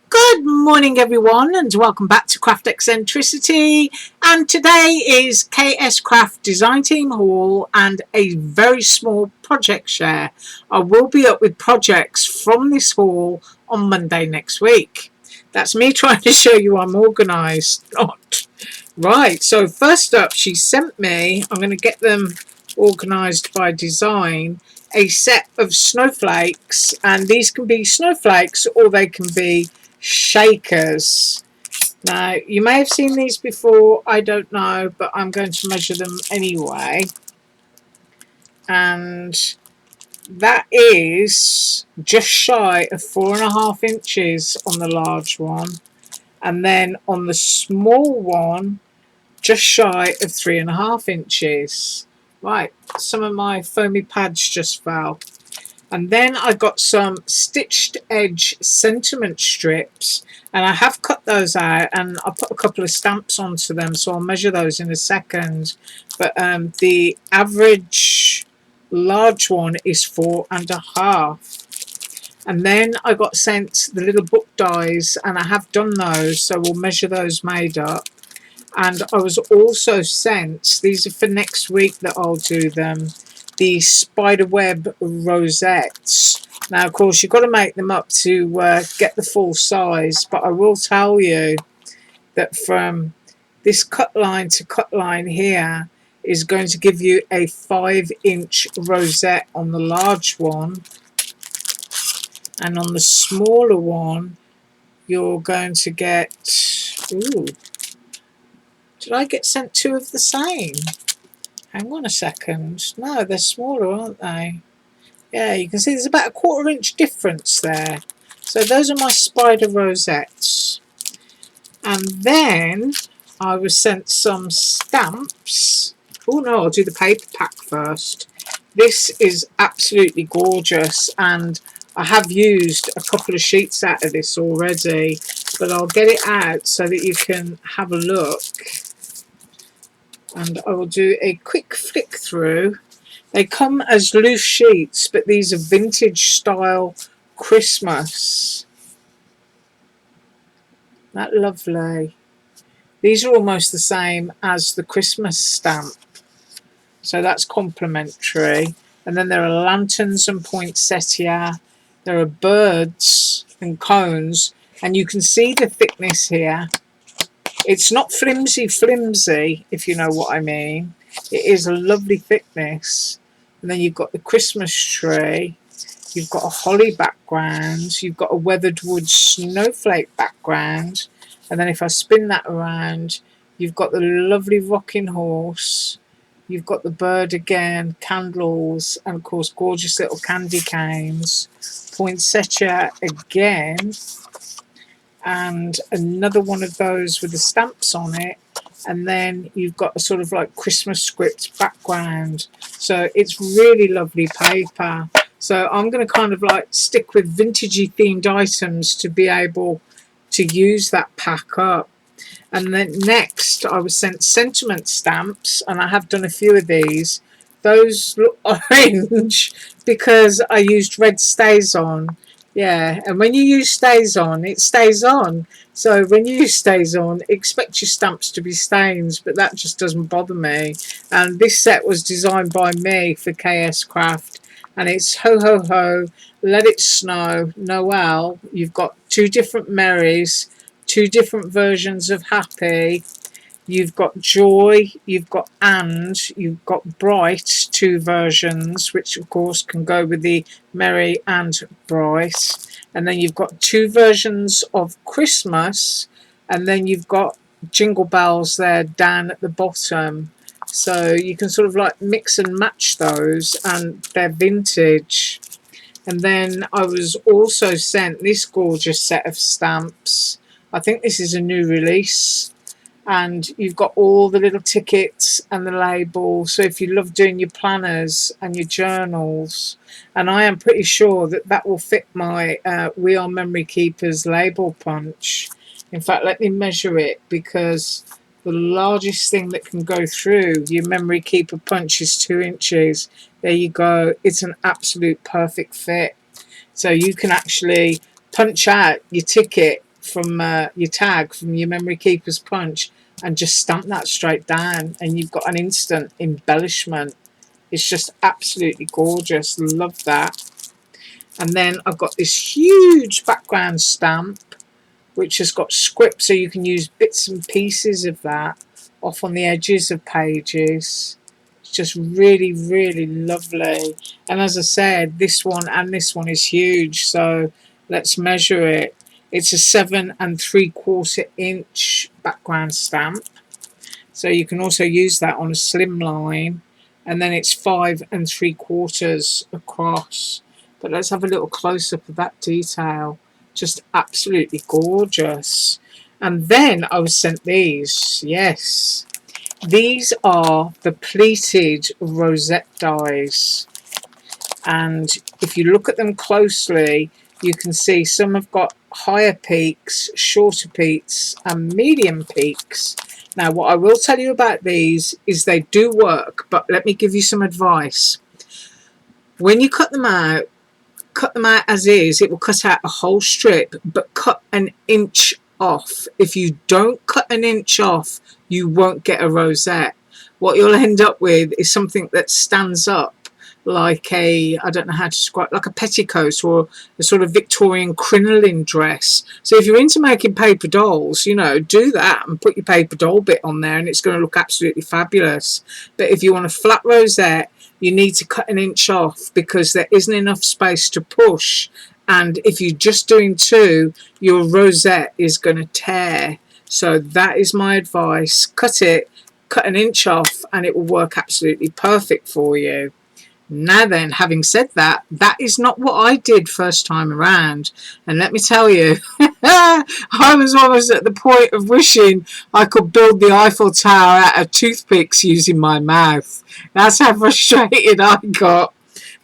Good morning everyone and welcome back to Craft Eccentricity, and today is KSCRAFT Design Team Haul and a very small project share. I will be up with projects from this haul on Monday next week. That's me trying to show you I'm organised, not. Right, so first up she sent me, I'm going to get them organised by design, a set of snowflakes, and these can be snowflakes or they can be shakers. Now you may have seen these before, I don't know, but I'm going to measure them anyway, and that is just shy of 4.5 inches on the large one, and then on the small one just shy of 3.5 inches. Right, some of my foamy pads just fell. And then I got some stitched edge sentiment strips, and I have cut those out and I put a couple of stamps onto them, so I'll measure those in a second. But the average large one is 4.5. And then I got sent the little book dies, and I have done those, so we'll measure those made up. And I was also sent, these are for next week that I'll do them, the spiderweb rosettes. Now of course you've got to make them up to get the full size, but I will tell you that from this cut line to cut line here is going to give you a 5-inch rosette on the large one, and on the smaller one you're going to get, ooh, did I get sent two of the same? Hang on a second. No, they're smaller, aren't they? Yeah, you can see there's about a 1/4 inch difference there. So those are my spider rosettes. And then I was sent some stamps. Oh no, I'll do the paper pack first. This is absolutely gorgeous, and I have used a couple of sheets out of this already, but I'll get it out so that you can have a look. And I will do a quick flick through. They come as loose sheets, but these are vintage style Christmas. That lovely. These are almost the same as the Christmas stamp, so that's complimentary. And then there are lanterns and poinsettia. There are birds and cones, and you can see the thickness here. It's not flimsy, if you know what I mean. It is a lovely thickness. And then you've got the Christmas tree. You've got a holly background. You've got a weathered wood snowflake background. And then if I spin that around, you've got the lovely rocking horse. You've got the bird again, candles, and of course gorgeous little candy canes. Poinsettia again. And another one of those with the stamps on it, and then you've got a sort of like Christmas script background, so it's really lovely paper. So I'm going to kind of like stick with vintagey themed items to be able to use that pack up. And then next I was sent sentiment stamps, and I have done a few of these. Those look orange because I used red StazOn. Yeah, and when you use StazOn, it stays on. So when you use StazOn, expect your stamps to be stains, but that just doesn't bother me. And this set was designed by me for KSCRAFT, and it's ho ho ho, let it snow, Noel. You've got two different Marys, two different versions of happy. You've got joy, you've got and, you've got bright, two versions, which of course can go with the merry and bright. And then you've got two versions of Christmas, and then you've got jingle bells there down at the bottom. So you can sort of like mix and match those, and they're vintage. And then I was also sent this gorgeous set of stamps. I think this is a new release. And you've got all the little tickets and the labels, so if you love doing your planners and your journals, and I am pretty sure that that will fit my We Are Memory Keepers label punch. In fact, let me measure it, because the largest thing that can go through your memory keeper punch is 2 inches. There you go, it's an absolute perfect fit. So you can actually punch out your ticket from your tag from your memory keeper's punch and just stamp that straight down, and you've got an instant embellishment. It's just absolutely gorgeous. Love that. And then I've got this huge background stamp which has got script, so you can use bits and pieces of that off on the edges of pages. It's just really, really lovely. And as I said, this one and this one is huge, so let's measure it. It's a 7 3/4 inch background stamp, so you can also use that on a slim line, and then it's 5 3/4 across. But let's have a little close-up of that detail. Just absolutely gorgeous. And then I was sent these. Yes, these are the pleated rosette dies, and if you look at them closely, you can see some have got higher peaks, shorter peaks, and medium peaks. Now, what I will tell you about these is they do work, but let me give you some advice. When you cut them out as is. It will cut out a whole strip, but cut an inch off. If you don't cut an inch off, you won't get a rosette. What you'll end up with is something that stands up like a, I don't know how to describe, like a petticoat or a sort of Victorian crinoline dress. So if you're into making paper dolls, you know, do that and put your paper doll bit on there, and it's going to look absolutely fabulous. But if you want a flat rosette, you need to cut an inch off, because there isn't enough space to push, and if you're just doing two, your rosette is going to tear. So that is my advice. Cut it, cut an inch off, and it will work absolutely perfect for you. Now then, having said that, that is not what I did first time around. And let me tell you, I was almost at the point of wishing I could build the Eiffel Tower out of toothpicks using my mouth. That's how frustrated I got.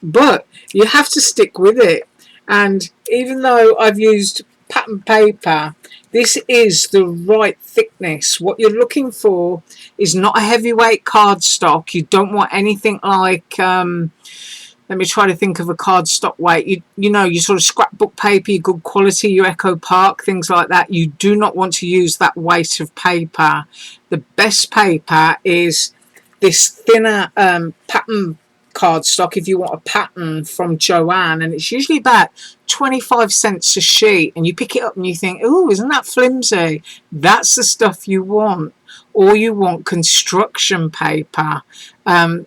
But you have to stick with it. And even though I've used pattern paper, this is the right thickness. What you're looking for is not a heavyweight cardstock. You don't want anything like, let me try to think of a cardstock weight. You know, your sort of scrapbook paper, your good quality, your Echo Park, things like that. You do not want to use that weight of paper. The best paper is this thinner pattern cardstock, if you want a pattern from Joanne, and it's usually about 25 cents a sheet, and you pick it up and you think, oh, isn't that flimsy? That's the stuff you want. Or you want construction paper,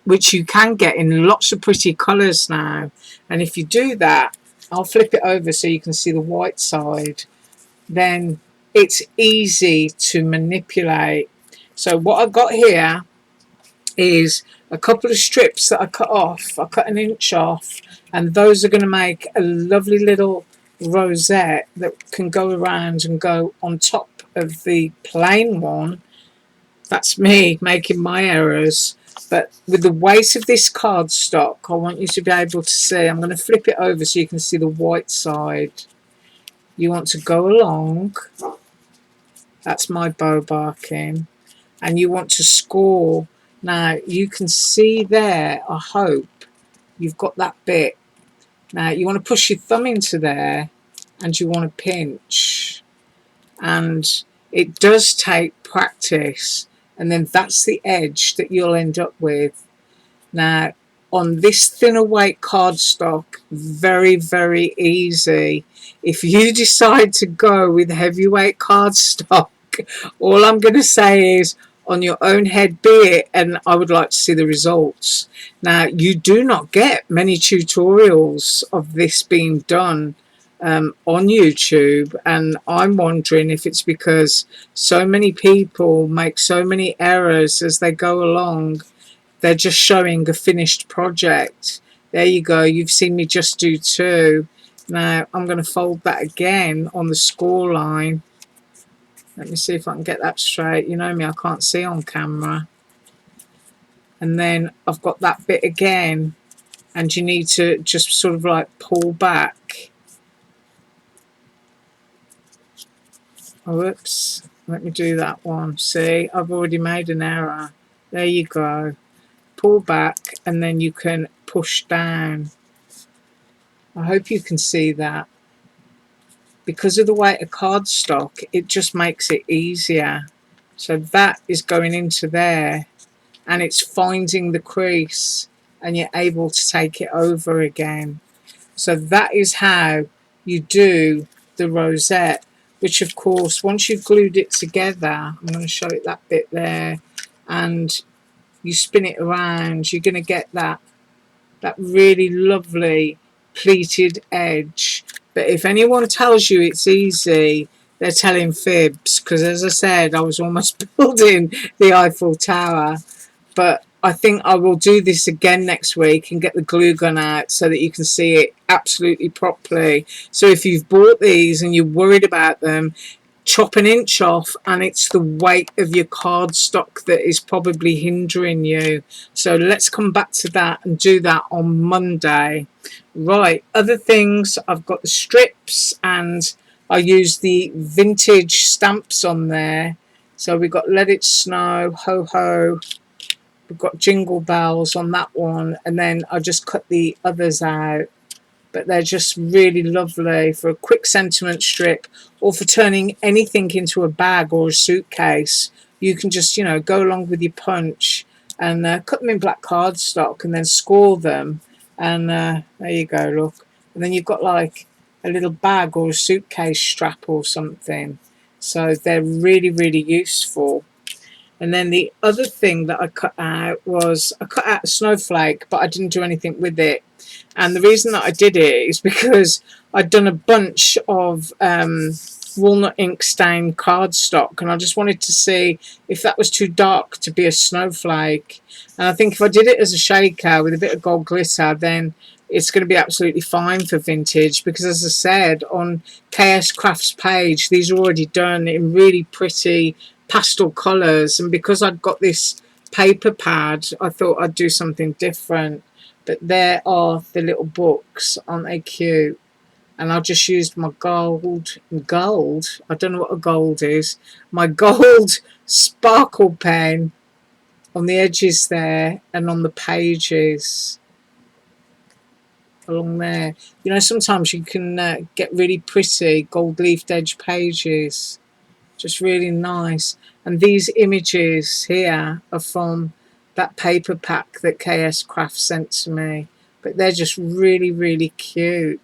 which you can get in lots of pretty colours now. And if you do that, I'll flip it over so you can see the white side, then it's easy to manipulate. So what I've got here is a couple of strips that I cut off. I cut an inch off, and those are going to make a lovely little rosette that can go around and go on top of the plain one. That's me making my errors. But with the weight of this cardstock, I want you to be able to see. I'm going to flip it over so you can see the white side. You want to go along. That's my bow barking. And you want to score. Now, you can see there, I hope, you've got that bit. Now, you want to push your thumb into there, and you want to pinch. And it does take practice. And then that's the edge that you'll end up with. Now, on this thinner weight cardstock, very, very easy. If you decide to go with heavyweight cardstock, all I'm going to say is, on your own head be it, and I would like to see the results. Now, you do not get many tutorials of this being done on YouTube, and I'm wondering if it's because so many people make so many errors as they go along. They're just showing a finished project. There you go, you've seen me just do two. Now I'm going to fold that again on the score line. Let me see if I can get that straight. You know me, I can't see on camera. And then I've got that bit again, and you need to just sort of like pull back. Whoops, let me do that one. See, I've already made an error. There you go. Pull back, and then you can push down. I hope you can see that. because of the weight of cardstock, it just makes it easier. So that is going into there, and it's finding the crease, and you're able to take it over again. So that is how you do the rosette, which of course once you've glued it together, I'm going to show it that bit there, and you spin it around, you're going to get that really lovely pleated edge. But if anyone tells you it's easy, they're telling fibs, because as I said, I was almost building the Eiffel Tower. But I think I will do this again next week and get the glue gun out so that you can see it absolutely properly. So if you've bought these and you're worried about them, chop an inch off, and it's the weight of your cardstock that is probably hindering you. So let's come back to that and do that on Monday. Right, other things, I've got the strips, and I use the vintage stamps on there. So we've got Let It Snow, Ho Ho, we've got Jingle Bells on that one, and then I just cut the others out. But they're just really lovely for a quick sentiment strip, or for turning anything into a bag or a suitcase. You can just, you know, go along with your punch and cut them in black cardstock and then score them. And there you go, look. And then you've got like a little bag or a suitcase strap or something. So they're really, really useful. And then the other thing that I cut out was, I cut out a snowflake, but I didn't do anything with it. And the reason that I did it is because I'd done a bunch of walnut ink stained cardstock, and I just wanted to see if that was too dark to be a snowflake. And I think if I did it as a shaker with a bit of gold glitter, then it's going to be absolutely fine for vintage, because as I said, on KSCRAFT's page, these are already done in really pretty pastel colours, and because I'd got this paper pad, I thought I'd do something different. But there are the little books, aren't they cute? And I just used my gold, I don't know what a gold is, my gold sparkle pen on the edges there and on the pages along there. You know, sometimes you can get really pretty gold leafed edge pages, just really nice. And these images here are from that paper pack that KSCRAFT sent to me, but they're just really, really cute.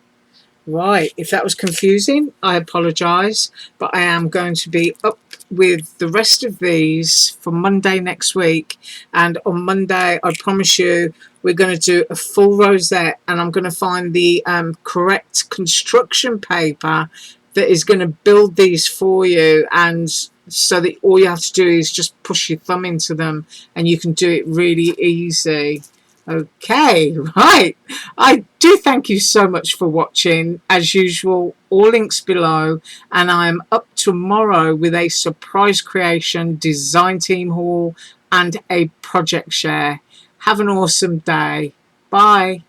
Right, if that was confusing, I apologise, but I am going to be up with the rest of these for Monday next week. And on Monday, I promise you, we're going to do a full rosette, and I'm going to find the correct construction paper that is going to build these for you, and so that all you have to do is just push your thumb into them and you can do it really easy. Okay, right. I do thank you so much for watching. As usual, all links below, and I'm up tomorrow with a surprise creation, design team haul, and a project share. Have an awesome day. Bye.